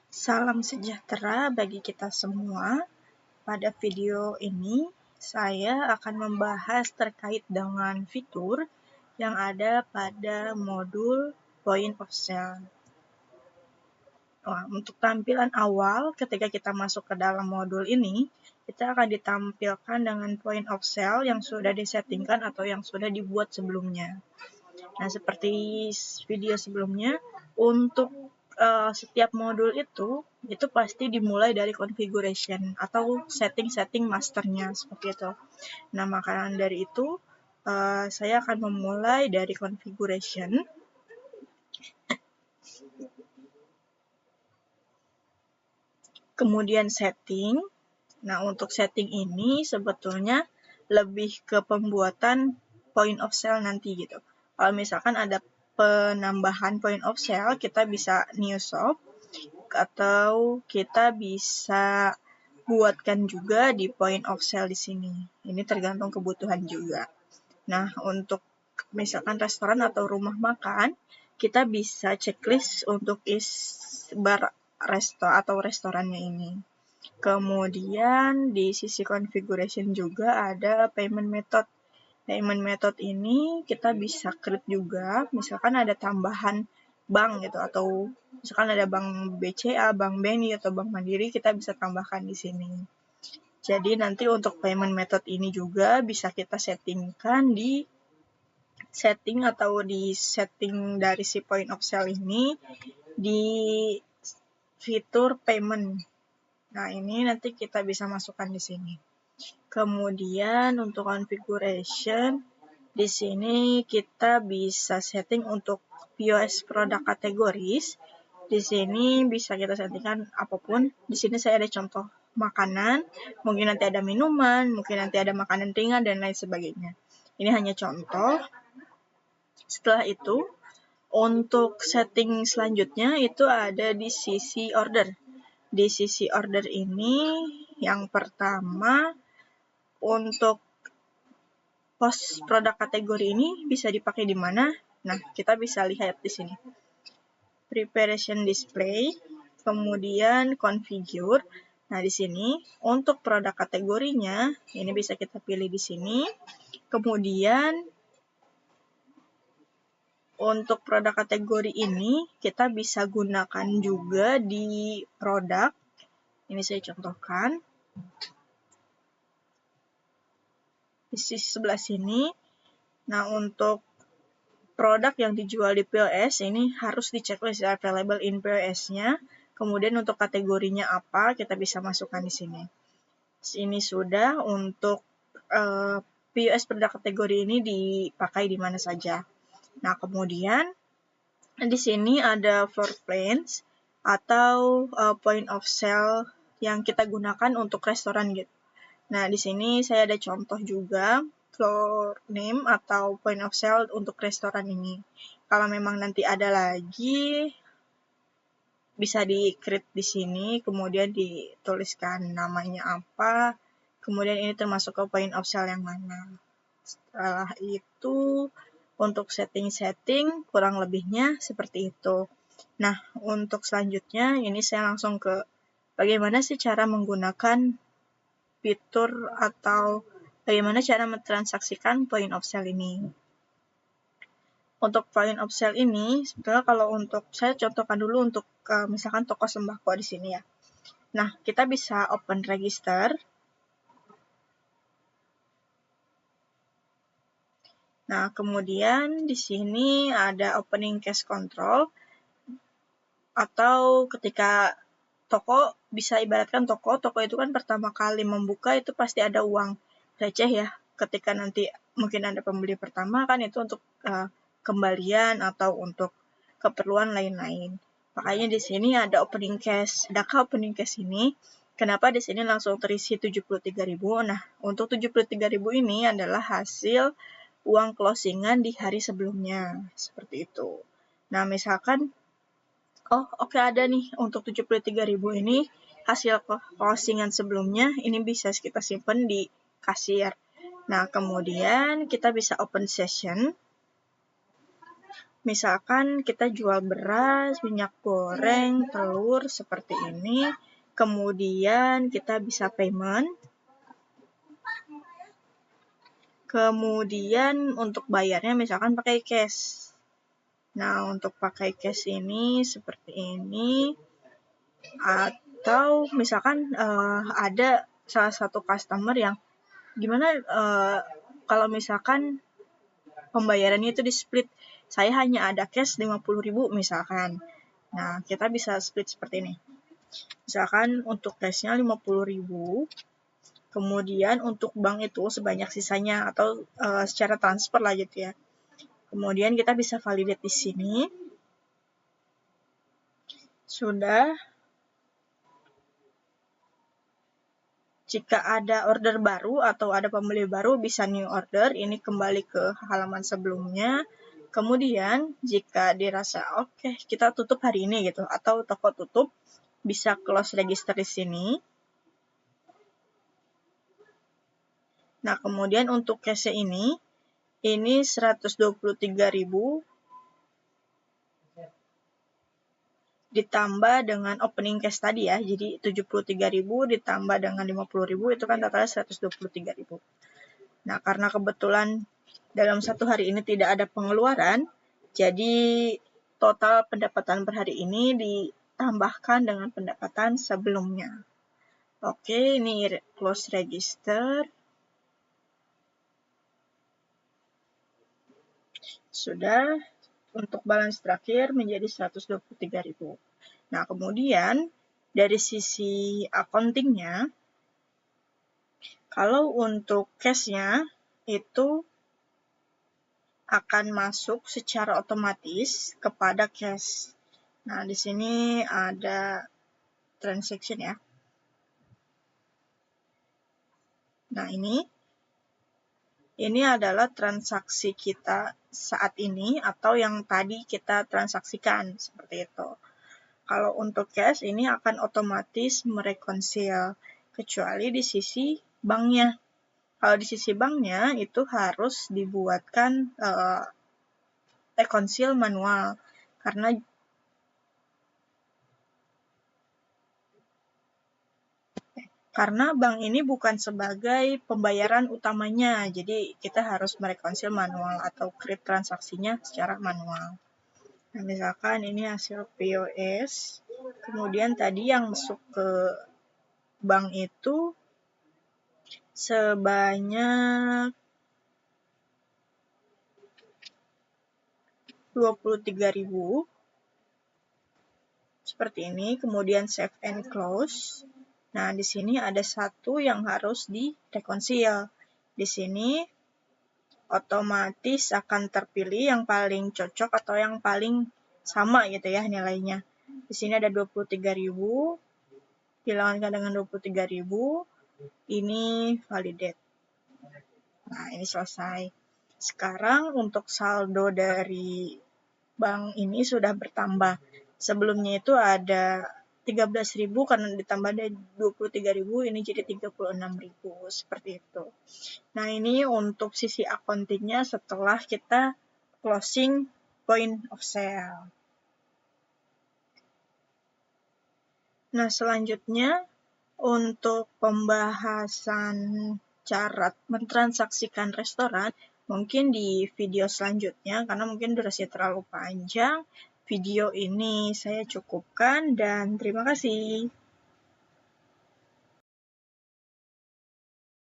Salam sejahtera bagi kita semua. Pada video ini, saya akan membahas terkait dengan fitur yang ada pada modul Point of Sale. Untuk tampilan awal, ketika kita masuk ke dalam modul ini, kita akan ditampilkan dengan Point of Sale yang sudah disettingkan atau yang sudah dibuat sebelumnya. Nah, seperti video sebelumnya, untuk setiap modul itu pasti dimulai dari configuration atau setting masternya seperti itu. Nah, maka dari itu saya akan memulai dari configuration. Kemudian setting. Nah, untuk setting ini sebetulnya lebih ke pembuatan point of sale nanti gitu. Kalau misalkan ada penambahan point of sale, kita bisa new shop atau kita bisa buatkan juga di point of sale di sini. Ini tergantung kebutuhan juga. Nah, untuk misalkan restoran atau rumah makan, kita bisa checklist untuk bar resto atau restorannya ini. Kemudian di sisi configuration juga ada payment method. Payment method ini kita bisa create juga, misalkan ada tambahan bank gitu, atau misalkan ada bank BCA, bank BNI, atau bank Mandiri, kita bisa tambahkan di sini. Jadi nanti untuk payment method ini juga bisa kita settingkan di setting atau di setting dari si point of sale ini di fitur payment. Nah, ini nanti kita bisa masukkan di sini. Kemudian untuk configuration, di sini kita bisa setting untuk POS product categories. Di sini bisa kita settingkan apapun. Di sini saya ada contoh makanan, mungkin nanti ada minuman, mungkin nanti ada makanan ringan dan lain sebagainya. Ini hanya contoh. Setelah itu, untuk setting selanjutnya itu ada di sisi order. Di sisi order ini, yang pertama untuk post produk kategori ini bisa dipakai di mana? Nah, kita bisa lihat di sini. Preparation display, kemudian configure. Nah, di sini untuk produk kategorinya ini bisa kita pilih di sini. Kemudian untuk produk kategori ini kita bisa gunakan juga di produk. Ini saya contohkan. Di sisi sebelah sini. Nah, untuk produk yang dijual di POS ini harus dicecklist available in POS-nya. Kemudian untuk kategorinya apa, kita bisa masukkan di sini. Ini sudah untuk POS produk kategori ini dipakai di mana saja. Nah, kemudian di sini ada floor plans atau point of sale yang kita gunakan untuk restoran gitu. Nah, di sini saya ada contoh juga floor name atau point of sale untuk restoran ini. Kalau memang nanti ada lagi, bisa di-create di sini, kemudian dituliskan namanya apa, kemudian ini termasuk ke point of sale yang mana. Setelah itu, untuk setting kurang lebihnya seperti itu. Nah, untuk selanjutnya, ini saya langsung ke bagaimana sih cara menggunakan fitur atau bagaimana cara mentransaksikan point of sale ini. Untuk point of sale ini, sebetulnya kalau untuk saya contohkan dulu untuk misalkan toko sembako di sini ya. Nah, kita bisa open register. Nah, kemudian di sini ada opening cash control atau ketika toko, bisa ibaratkan toko itu kan pertama kali membuka itu pasti ada uang receh ya. Ketika nanti mungkin ada pembeli pertama kan itu untuk kembalian atau untuk keperluan lain-lain. Makanya di sini ada opening cash. Sedangkan opening cash ini, kenapa di sini langsung terisi 73.000? Nah, untuk 73.000 ini adalah hasil uang closingan di hari sebelumnya. Seperti itu. Nah, misalkan oke, ada nih untuk 73.000 ini hasil closingan sebelumnya, ini bisa kita simpan di kasir. Nah, kemudian kita bisa open session. Misalkan kita jual beras, minyak goreng, telur seperti ini, kemudian kita bisa payment. Kemudian untuk bayarnya misalkan pakai cash. Nah, untuk pakai cash ini seperti ini. Atau misalkan ada salah satu customer yang gimana kalau misalkan pembayarannya itu di split, saya hanya ada cash 50.000 misalkan. Nah, kita bisa split seperti ini. Misalkan untuk cashnya 50.000, kemudian untuk bank itu sebanyak sisanya atau secara transfer lah gitu ya. Kemudian kita bisa validate di sini. Sudah. Jika ada order baru atau ada pembeli baru, bisa new order. Ini kembali ke halaman sebelumnya. Kemudian, jika dirasa oke, kita tutup hari ini gitu, atau toko tutup, bisa close register di sini. Nah, kemudian untuk cash ini 123.000 ditambah dengan opening cash tadi ya. Jadi 73.000 ditambah dengan 50.000 itu kan totalnya 123.000. Nah, karena kebetulan dalam satu hari ini tidak ada pengeluaran, jadi total pendapatan per hari ini ditambahkan dengan pendapatan sebelumnya. Oke, ini close register. Sudah. Untuk balance terakhir menjadi 123.000. Nah, kemudian dari sisi accounting-nya, kalau untuk cash-nya itu akan masuk secara otomatis kepada cash. Nah, di sini ada transaction ya. Nah, ini adalah transaksi kita saat ini atau yang tadi kita transaksikan, seperti itu. Kalau untuk cash, ini akan otomatis merekonsil, kecuali di sisi banknya. Kalau di sisi banknya, itu harus dibuatkan rekonsil manual, karena bank ini bukan sebagai pembayaran utamanya, jadi kita harus merekonsil manual atau create transaksinya secara manual. Nah, misalkan ini hasil POS, kemudian tadi yang masuk ke bank itu sebanyak 23.000, seperti ini, kemudian save and close. Nah, di sini ada satu yang harus direkonsil. Di sini otomatis akan terpilih yang paling cocok atau yang paling sama gitu ya nilainya. Di sini ada 23.000, hilangkan dengan 23.000, ini validate. Nah, ini selesai. Sekarang untuk saldo dari bank ini sudah bertambah. Sebelumnya itu ada 13.000 karena ditambah dari 23.000 ini jadi 36.000 seperti itu. Nah, ini untuk sisi accounting-nya setelah kita closing point of sale. Nah, selanjutnya untuk pembahasan cara mentransaksikan restoran mungkin di video selanjutnya karena mungkin durasi terlalu panjang. Video ini saya cukupkan dan terima kasih.